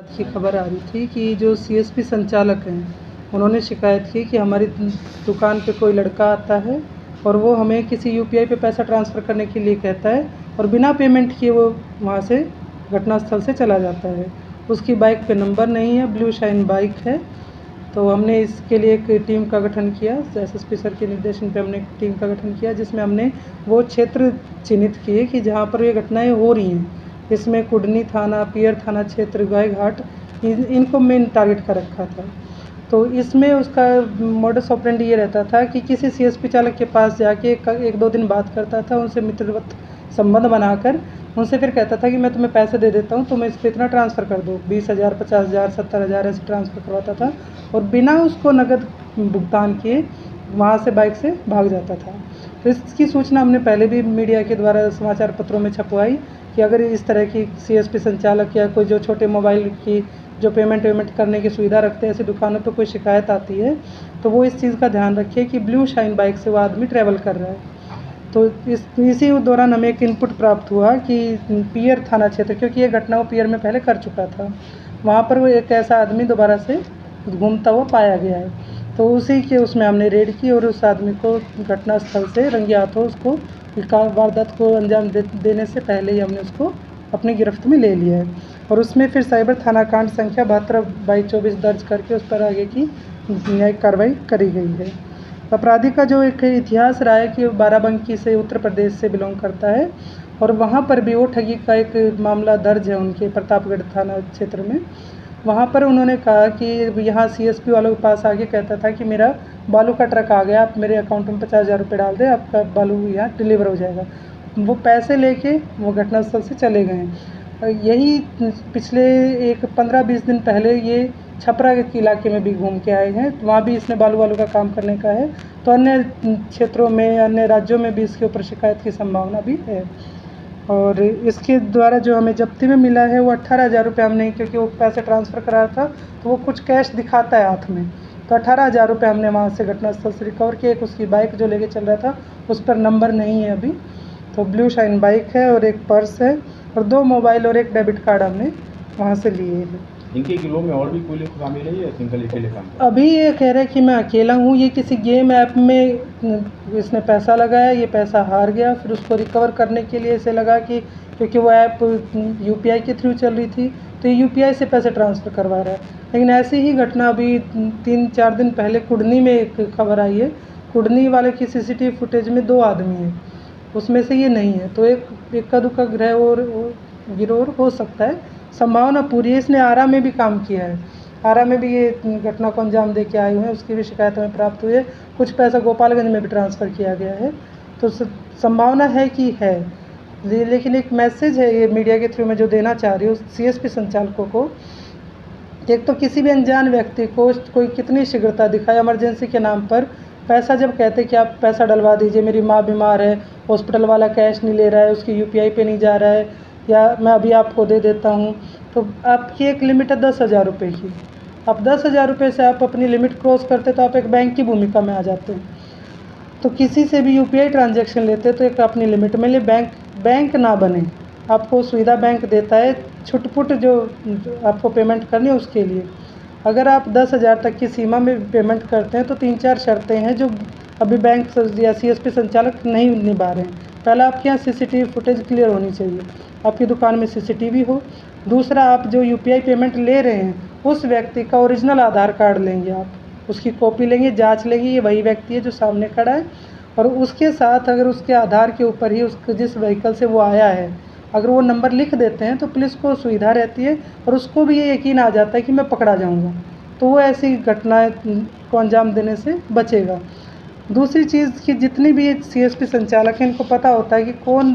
बात की खबर आ रही थी कि जो सीएसपी संचालक हैं उन्होंने शिकायत की कि हमारी दुकान पे कोई लड़का आता है और वो हमें किसी यूपीआई पे पैसा ट्रांसफ़र करने के लिए कहता है और बिना पेमेंट किए वो वहाँ से घटनास्थल से चला जाता है। उसकी बाइक पे नंबर नहीं है, ब्लू शाइन बाइक है। तो हमने इसके लिए एक टीम का गठन किया, एसएसपी सर के निर्देशन पे हमने एक टीम का गठन किया जिसमें हमने वो क्षेत्र चिन्हित किए कि जहाँ पर ये घटनाएँ हो रही हैं। इसमें कुडनी थाना, पियर थाना क्षेत्र, गायघाट इनको मेन टारगेट कर रखा था। तो इसमें उसका मोडस ऑपरेंडी ये रहता था कि किसी सीएसपी चालक के पास जाके एक दो दिन बात करता था, उनसे मित्रवत संबंध बनाकर उनसे फिर कहता था कि मैं तुम्हें पैसे दे देता हूँ, तुम इस पर इतना ट्रांसफ़र कर दो, 20,000, 50,000, 70,000 ऐसे ट्रांसफ़र करवाता था और बिना उसको नकद भुगतान किए वहाँ से बाइक से भाग जाता था। तो इसकी सूचना हमने पहले भी मीडिया के द्वारा समाचार पत्रों में छपवाई कि अगर इस तरह की सीएसपी संचालक या कोई जो छोटे मोबाइल की जो पेमेंट करने की सुविधा रखते हैं ऐसी दुकानों पर कोई शिकायत आती है तो वो इस चीज़ का ध्यान रखिए कि ब्लू शाइन बाइक से वो आदमी ट्रैवल कर रहा है। तो इसी दौरान हमें एक इनपुट प्राप्त हुआ कि पियर थाना क्षेत्र, क्योंकि ये घटना वो पियर में पहले कर चुका था, वहाँ पर वो एक ऐसा आदमी दोबारा से घूमता हुआ पाया गया है। तो उसी के उसमें हमने रेड की और उस आदमी को घटनास्थल से रंगे हाथों उसको वारदात को अंजाम देने से पहले ही हमने उसको अपनी गिरफ्त में ले लिया है और उसमें फिर साइबर थाना कांड संख्या 72/24 दर्ज करके उस पर आगे की न्यायिक कार्रवाई करी गई है। अपराधी का जो एक इतिहास रहा है कि बाराबंकी से उत्तर प्रदेश से बिलोंग करता है और वहाँ पर भी वो ठगी का एक मामला दर्ज है उनके प्रतापगढ़ थाना क्षेत्र में। वहाँ पर उन्होंने कहा कि यहाँ सीएसपी वालों के पास आके कहता था कि मेरा बालू का ट्रक आ गया, आप मेरे अकाउंट में 50,000 रुपये डाल दें, आपका बालू यहाँ डिलीवर हो जाएगा। वो पैसे लेके वो घटनास्थल से चले गए। यही पिछले एक 15-20 दिन पहले ये छपरा के इलाके में भी घूम के आए हैं, वहाँ भी इसने बालू वालू का काम करने का है। तो अन्य क्षेत्रों में, अन्य राज्यों में भी इसके ऊपर शिकायत की संभावना भी है। और इसके द्वारा जो हमें जब्ती में मिला है वो 18,000 रुपये हमने, क्योंकि वो पैसे ट्रांसफ़र कराया था तो वो कुछ कैश दिखाता है हाथ में, तो 18,000 रुपये हमने वहाँ से घटनास्थल से रिकवर किए। एक उसकी बाइक जो लेके चल रहा था उस पर नंबर नहीं है अभी, तो ब्लू शाइन बाइक है और एक पर्स है और 2 मोबाइल और एक डेबिट कार्ड हमने वहाँ से लिए हैं। इनके गिरोह में और भी कोई लोग शामिल है या सिंगल अकेले काम? अभी ये कह रहा है कि मैं अकेला हूँ, ये किसी गेम ऐप में इसने पैसा लगाया, ये पैसा हार गया, फिर उसको रिकवर करने के लिए इसे लगा कि क्योंकि वो ऐप यूपीआई के थ्रू चल रही थी तो ये यूपीआई से पैसे ट्रांसफ़र करवा रहा है। लेकिन ऐसी ही घटना अभी 3-4 दिन पहले कुडनी में एक खबर आई है, कुडनी वाले की सीसीटीवी फुटेज में 2 आदमी हैं, उसमें से ये नहीं है, तो एक इक्का दुक्का गिरोह हो सकता है, संभावना पूरी है। इसने आरा में भी काम किया है, आरा में भी ये घटना को अंजाम दे के आए हुए हैं, उसकी भी शिकायत हमें प्राप्त हुई है। कुछ पैसा गोपालगंज में भी ट्रांसफ़र किया गया है, तो संभावना है कि है। लेकिन एक मैसेज है ये मीडिया के थ्रू मैं जो देना चाह रही हूँ सीएसपी संचालकों को, एक तो किसी भी अनजान व्यक्ति को कोई कितनी शीघ्रता दिखाए इमरजेंसी के नाम पर पैसा, जब कहते कि आप पैसा डलवा दीजिए, मेरी माँ बीमार है, हॉस्पिटल वाला कैश नहीं ले रहा है, उसकी यूपीआई पे नहीं जा रहा है, या मैं अभी आपको दे देता हूँ, तो आपकी एक लिमिट है 10,000 रुपये की। अब 10,000 रुपये से आप अपनी लिमिट क्रॉस करते तो आप एक बैंक की भूमिका में आ जाते हैं। तो किसी से भी यूपीआई ट्रांजैक्शन लेते तो एक अपनी लिमिट में ले, बैंक ना बने। आपको सुविधा बैंक देता है छुटपुट जो आपको पेमेंट करनी है उसके लिए। अगर आप 10,000 तक की सीमा में पेमेंट करते हैं तो 3-4 शर्तें हैं जो अभी बैंक या सीएसपी संचालक नहीं निभा रहे हैं। पहला, आपके यहाँ सीसीटीवी फुटेज क्लियर होनी चाहिए, आपकी दुकान में सीसीटीवी हो। दूसरा, आप जो यूपीआई पेमेंट ले रहे हैं उस व्यक्ति का ओरिजिनल आधार कार्ड लेंगे, आप उसकी कॉपी लेंगे, जांच लेंगे ये वही व्यक्ति है जो सामने खड़ा है, और उसके साथ अगर उसके आधार के ऊपर ही उसके जिस व्हीकल से वो आया है अगर वो नंबर लिख देते हैं तो पुलिस को सुविधा रहती है और उसको भी ये यकीन आ जाता है कि मैं पकड़ा जाऊंगा, तो वो ऐसी घटनाएं को अंजाम देने से बचेगा। दूसरी चीज़ कि जितनी भी सीएसपी संचालक हैं इनको पता होता है कि कौन